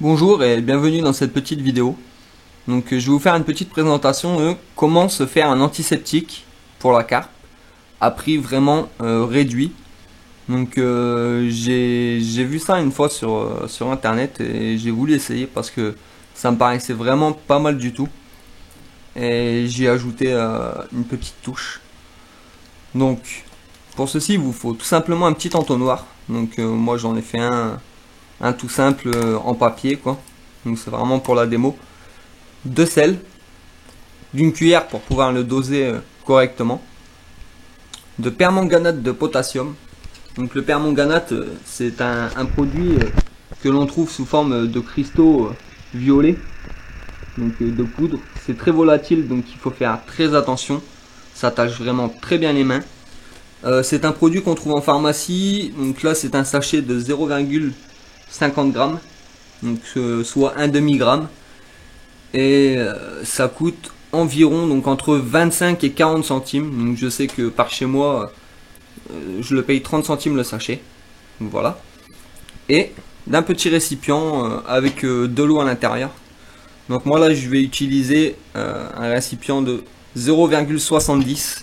Bonjour et bienvenue dans cette petite vidéo. Donc je vais vous faire une petite présentation de comment se faire un antiseptique pour la carpe à prix vraiment réduit. Donc j'ai vu ça une fois sur internet et j'ai voulu essayer parce que ça me paraissait vraiment pas mal du tout. Et j'ai ajouté une petite touche. Donc pour ceci il vous faut tout simplement un petit entonnoir. Donc moi j'en ai fait un tout simple en papier quoi. Donc c'est vraiment pour la démo. De sel, d'une cuillère pour pouvoir le doser correctement, de permanganate de potassium. Donc le permanganate c'est un produit que l'on trouve sous forme de cristaux violets, donc de poudre. C'est très volatile donc il faut faire très attention, ça tâche vraiment très bien les mains. C'est un produit qu'on trouve en pharmacie, donc là c'est un sachet de 0,50 g, donc soit un demi-gramme, et ça coûte environ donc entre 25 et 40 centimes. Donc je sais que par chez moi je le paye 30 centimes le sachet, donc voilà, et d'un petit récipient avec de l'eau à l'intérieur. Donc moi là je vais utiliser un récipient de 0,70,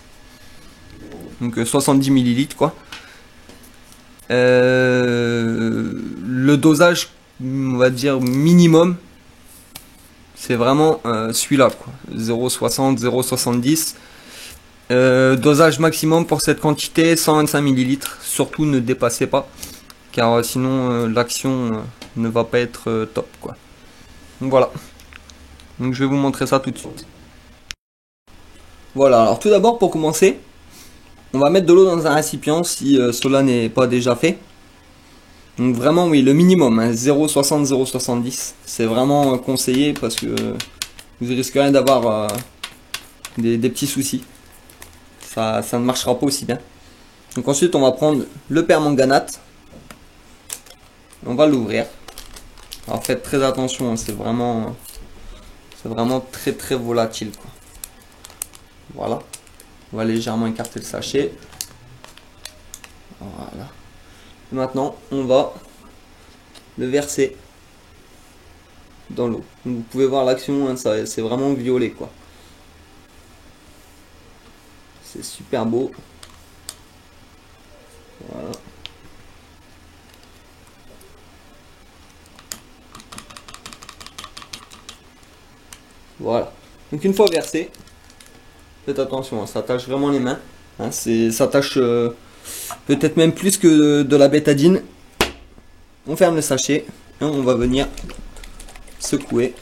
donc 70 millilitres quoi. Le dosage, on va dire minimum, c'est vraiment celui-là, 0,60, 0,70. Dosage maximum pour cette quantité, 125 millilitres. Surtout ne dépassez pas, car sinon l'action ne va pas être top, quoi. Donc voilà. Donc je vais vous montrer ça tout de suite. Voilà, alors tout d'abord pour commencer, on va mettre de l'eau dans un récipient si cela n'est pas déjà fait. Donc vraiment oui, le minimum, hein, 0,60, 0,70, c'est vraiment conseillé parce que vous risquerez d'avoir des petits soucis. Ça ne marchera pas aussi bien. Donc ensuite on va prendre le permanganate, on va l'ouvrir. Alors faites très attention, hein, c'est vraiment très volatile, quoi. Voilà, on va légèrement écarter le sachet. Voilà. Maintenant, on va le verser dans l'eau. Vous pouvez voir l'action, hein, c'est vraiment violet, quoi. C'est super beau. Voilà. Voilà. Donc une fois versé, faites attention, hein, ça tâche vraiment les mains. Hein, ça tâche peut-être même plus que de la bétadine. On ferme le sachet et on va venir secouer.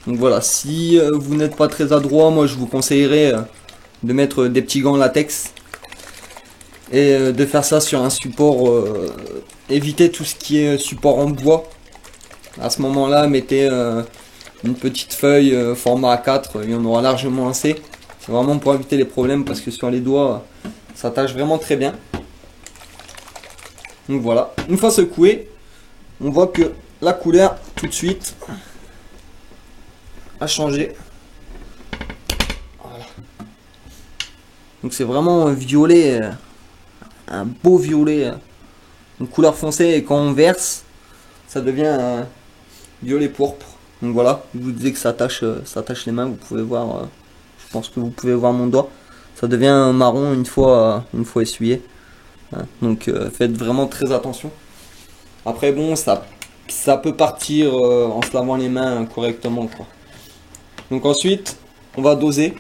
Donc voilà, si vous n'êtes pas très adroit, moi je vous conseillerais de mettre des petits gants latex et de faire ça sur un support. Évitez tout ce qui est support en bois. À ce moment-là, mettez une petite feuille format A4, il y en aura largement assez. C'est vraiment pour éviter les problèmes parce que sur les doigts, ça tâche vraiment très bien. Donc voilà, une fois secoué, on voit que la couleur tout de suite a changé. Voilà. Donc c'est vraiment violet, un beau violet, une couleur foncée, et quand on verse, ça devient violet pourpre. Donc voilà, je vous disais que ça tâche les mains, vous pouvez voir, je pense que vous pouvez voir mon doigt, ça devient marron une fois essuyé. Donc faites vraiment très attention. Après bon, ça peut partir en se lavant les mains correctement, quoi. Donc ensuite on va doser,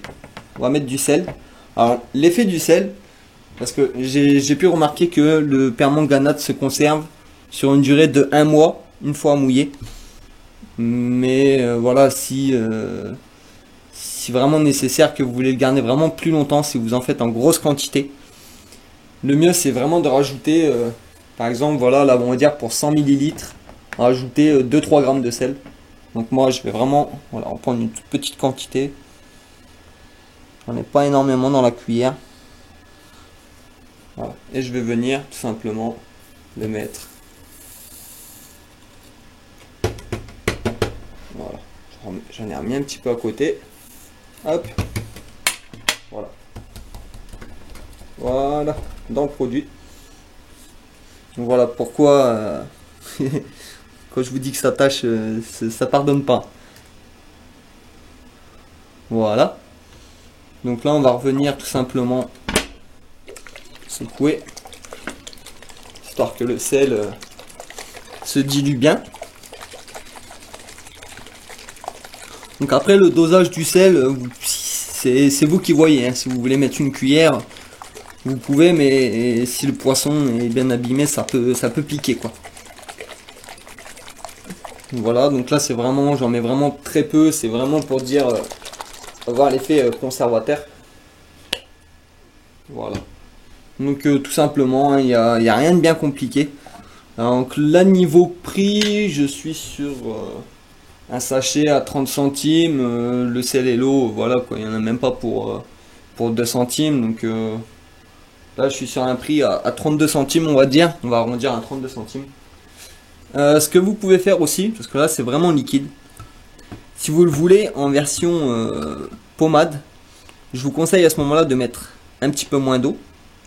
on va mettre du sel. Alors l'effet du sel, parce que j'ai pu remarquer que le permanganate se conserve sur une durée de 1 mois une fois mouillé. Mais voilà, si vraiment nécessaire, que vous voulez le garder vraiment plus longtemps, si vous en faites en grosse quantité, le mieux c'est vraiment de rajouter, par exemple, voilà, là on va dire pour 100 millilitres, rajouter 2-3 grammes de sel. Donc moi je vais vraiment, voilà, en prendre une toute petite quantité. J'en ai pas énormément dans la cuillère. Voilà. Et je vais venir tout simplement le mettre. Voilà. J'en ai remis un petit peu à côté. Hop. Voilà. Voilà, dans le produit. Donc voilà pourquoi Quand je vous dis que ça tâche, ça pardonne pas. Voilà. Donc là, on va revenir tout simplement secouer, histoire que le sel se dilue bien. Donc après, le dosage du sel, c'est vous qui voyez, hein. Si vous voulez mettre une cuillère, vous pouvez, mais si le poisson est bien abîmé, ça peut piquer, quoi. Voilà, donc là c'est vraiment, j'en mets vraiment très peu, c'est vraiment pour dire avoir l'effet conservateur. Voilà. Donc tout simplement, il n'y a rien de bien compliqué. Donc là, niveau prix, je suis sur un sachet à 30 centimes, le sel et l'eau, voilà quoi, il n'y en a même pas pour 2 centimes. Donc là, je suis sur un prix à 32 centimes, on va dire, on va arrondir à 32 centimes. Ce que vous pouvez faire aussi, parce que là c'est vraiment liquide, si vous le voulez en version pommade, je vous conseille à ce moment là de mettre un petit peu moins d'eau,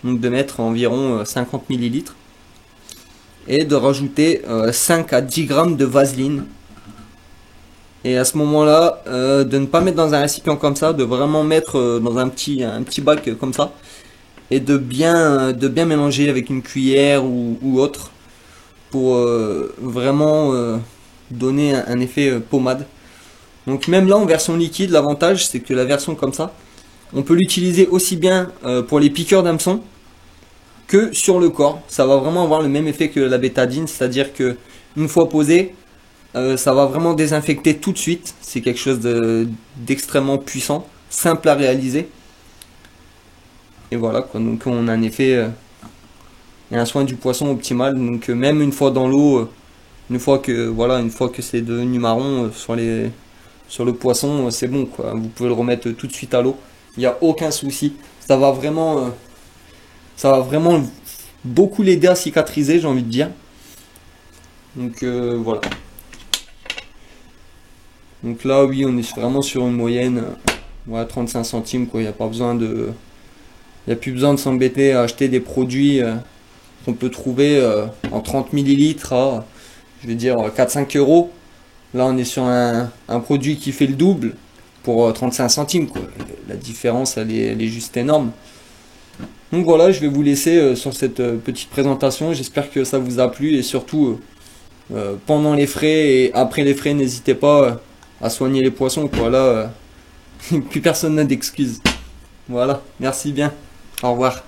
donc de mettre environ 50 ml, et de rajouter 5 à 10 grammes de vaseline. Et à ce moment là, de ne pas mettre dans un récipient comme ça, de vraiment mettre dans un petit bac comme ça, et de bien mélanger avec une cuillère ou autre, pour vraiment donner un effet pommade. Donc même là en version liquide, l'avantage c'est que la version comme ça, on peut l'utiliser aussi bien pour les piqûres d'hameçon que sur le corps. Ça va vraiment avoir le même effet que la bétadine, c'est-à-dire que une fois posé, ça va vraiment désinfecter tout de suite. C'est quelque chose d'extrêmement puissant, simple à réaliser. Et voilà quoi, donc on a un effet et un soin du poisson optimal. Donc même une fois dans l'eau, une fois que c'est devenu marron sur le poisson, c'est bon quoi. Vous pouvez le remettre tout de suite à l'eau. Il n'y a aucun souci. Ça va vraiment beaucoup l'aider à cicatriser, j'ai envie de dire. Donc voilà. Donc là oui, on est vraiment sur une moyenne, voilà, 35 centimes quoi. Il n'y a pas besoin de, il n'y a plus besoin de s'embêter à acheter des produits qu'on peut trouver en 30 millilitres à, je vais dire, 4-5 euros. Là, on est sur un produit qui fait le double pour 35 centimes, quoi. La différence, elle est juste énorme. Donc voilà, je vais vous laisser sur cette petite présentation. J'espère que ça vous a plu et surtout, pendant les frais et après les frais, n'hésitez pas à soigner les poissons, quoi. Là, plus personne n'a d'excuses. Voilà, merci bien. Au revoir.